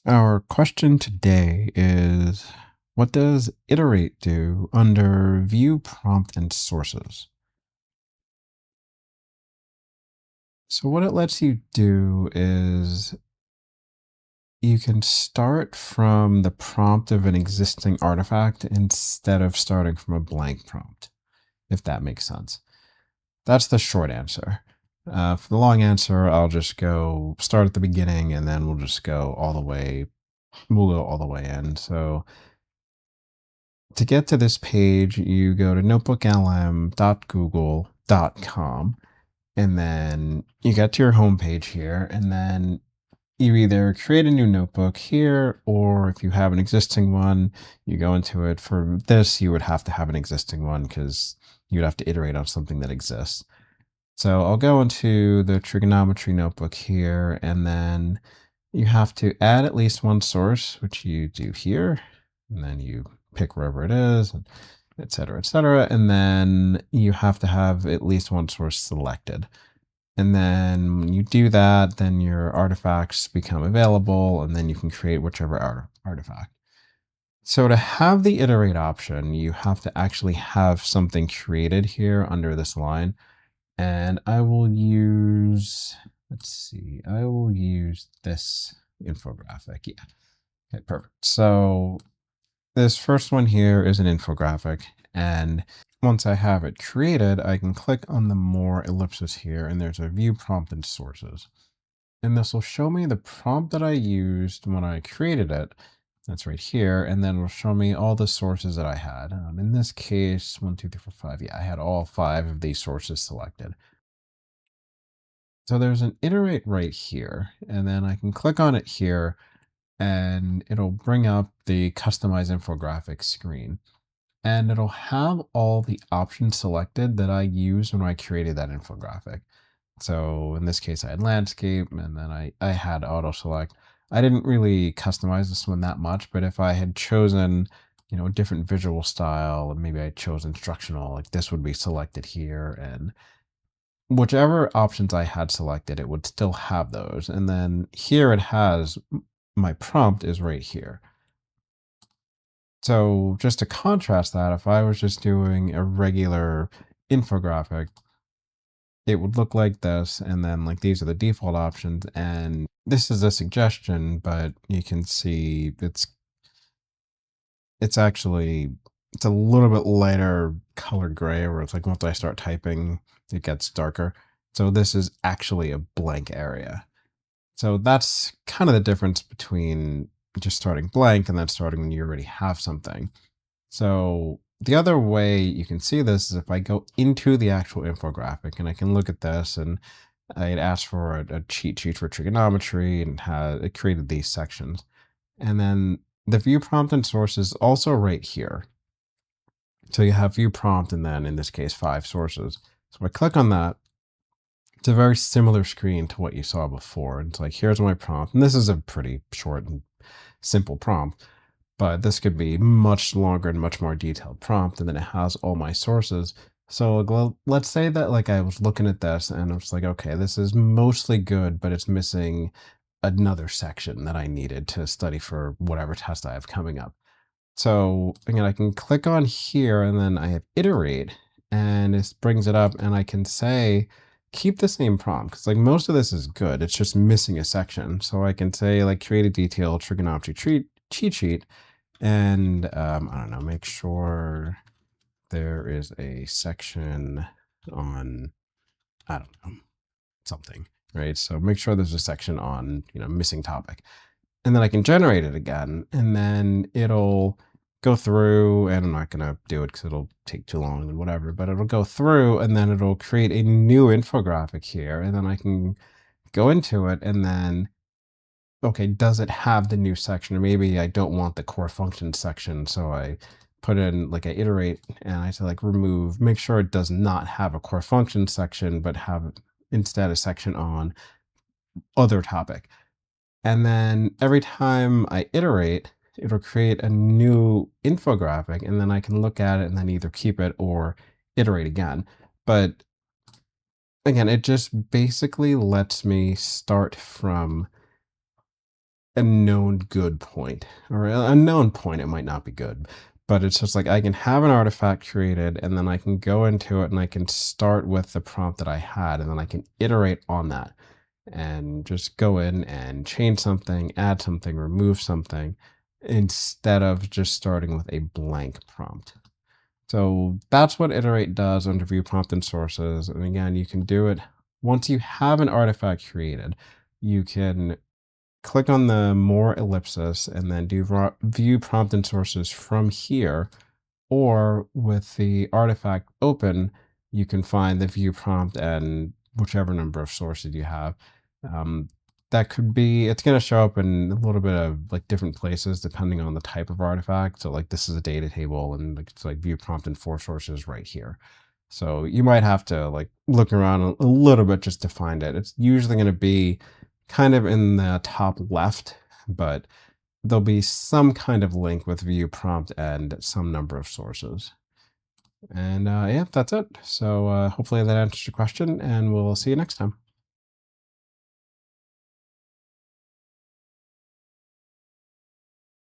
Our question today is, what does iterate do under view, prompt, and sources? So what it lets you do is you can start from the prompt of an existing artifact instead of starting from a blank prompt, if that makes sense. That's the short answer. For the long answer, I'll just go start at the beginning and then we'll just go all the way. We'll go all the way in. So to get to this page, you go to notebooklm.google.com and then you get to your home page here, and then you either create a new notebook here, or if you have an existing one, you go into it. For this, you would have to have an existing one because you'd have to iterate on something that exists. So I'll go into the trigonometry notebook here, and then you have to add at least one source, which you do here, and then you pick wherever it is, et cetera, et cetera. And then you have to have at least one source selected. And then when you do that, then your artifacts become available, and then you can create whichever artifact. So to have the iterate option, you have to actually have something created here under this line. And I will use, let's see, I will use this infographic. Yeah. Okay, perfect. So this first one here is an infographic. And once I have it created, I can click on the more ellipses here, and there's a view prompt and sources. And this will show me the prompt that I used when I created it. That's right here. And then it'll show me all the sources that I had. In this case, 1, 2, 3, 4, 5. Yeah, I had all 5 of these sources selected. So there's an iterate right here, and then I can click on it here, and it'll bring up the customize infographic screen. And it'll have all the options selected that I used when I created that infographic. So in this case, I had landscape, and then I had auto select. I didn't really customize this one that much, but if I had chosen, a different visual style, and maybe I chose instructional, like this would be selected here, and whichever options I had selected, it would still have those. And then here it has my prompt is right here. So just to contrast that, if I was just doing a regular infographic, it would look like this. And then like these are the default options. And this is a suggestion, but you can see it's actually, it's a little bit lighter color gray, where it's like once I start typing, it gets darker. So this is actually a blank area. So that's kind of the difference between just starting blank and then starting when you already have something. So the other way you can see this is if I go into the actual infographic, and I can look at this, and I had asked for a cheat sheet for trigonometry, and it created these sections. And then the view prompt and source is also right here. So you have view prompt, and then in this case, 5 sources. So I click on that. It's a very similar screen to what you saw before. It's like, here's my prompt. And this is a pretty short and simple prompt, but this could be much longer and much more detailed prompt. And then it has all my sources. So let's say that like I was looking at this and I was like, okay, this is mostly good, but it's missing another section that I needed to study for whatever test I have coming up. So again, I can click on here, and then I have iterate, and it brings it up, and I can say, keep the same prompt, because like most of this is good. It's just missing a section. So I can say like create a detailed trigonometry cheat sheet, and I don't know, make sure there is a section on, I don't know, something, right? So make sure there's a section on, missing topic. And then I can generate it again, and then it'll go through, and I'm not going to do it because it'll take too long and whatever, but it'll go through, and then it'll create a new infographic here, and then I can go into it, and then, okay, does it have the new section? Or maybe I don't want the core function section, so I put in, like I iterate, and I say like remove, make sure it does not have a core function section, but have instead a section on other topic. And then every time I iterate, it'll create a new infographic, and then I can look at it and then either keep it or iterate again. But again, it just basically lets me start from a known good point, or a known point. It might not be good, but it's just like I can have an artifact created, and then I can go into it and I can start with the prompt that I had, and then I can iterate on that and just go in and change something, add something, remove something, instead of just starting with a blank prompt. So that's what iterate does under view prompt and sources. And again, you can do it once you have an artifact created. You can click on the more ellipsis and then do view prompt and sources from here, or with the artifact open, you can find the view prompt and whichever number of sources you have. That could be, it's going to show up in a little bit of like different places depending on the type of artifact. So like this is a data table, and it's like view prompt and 4 sources right here. So you might have to like look around a little bit just to find it. It's usually going to be kind of in the top left, but there'll be some kind of link with view prompt and some number of sources. And yeah, that's it. So hopefully that answers your question, and we'll see you next time.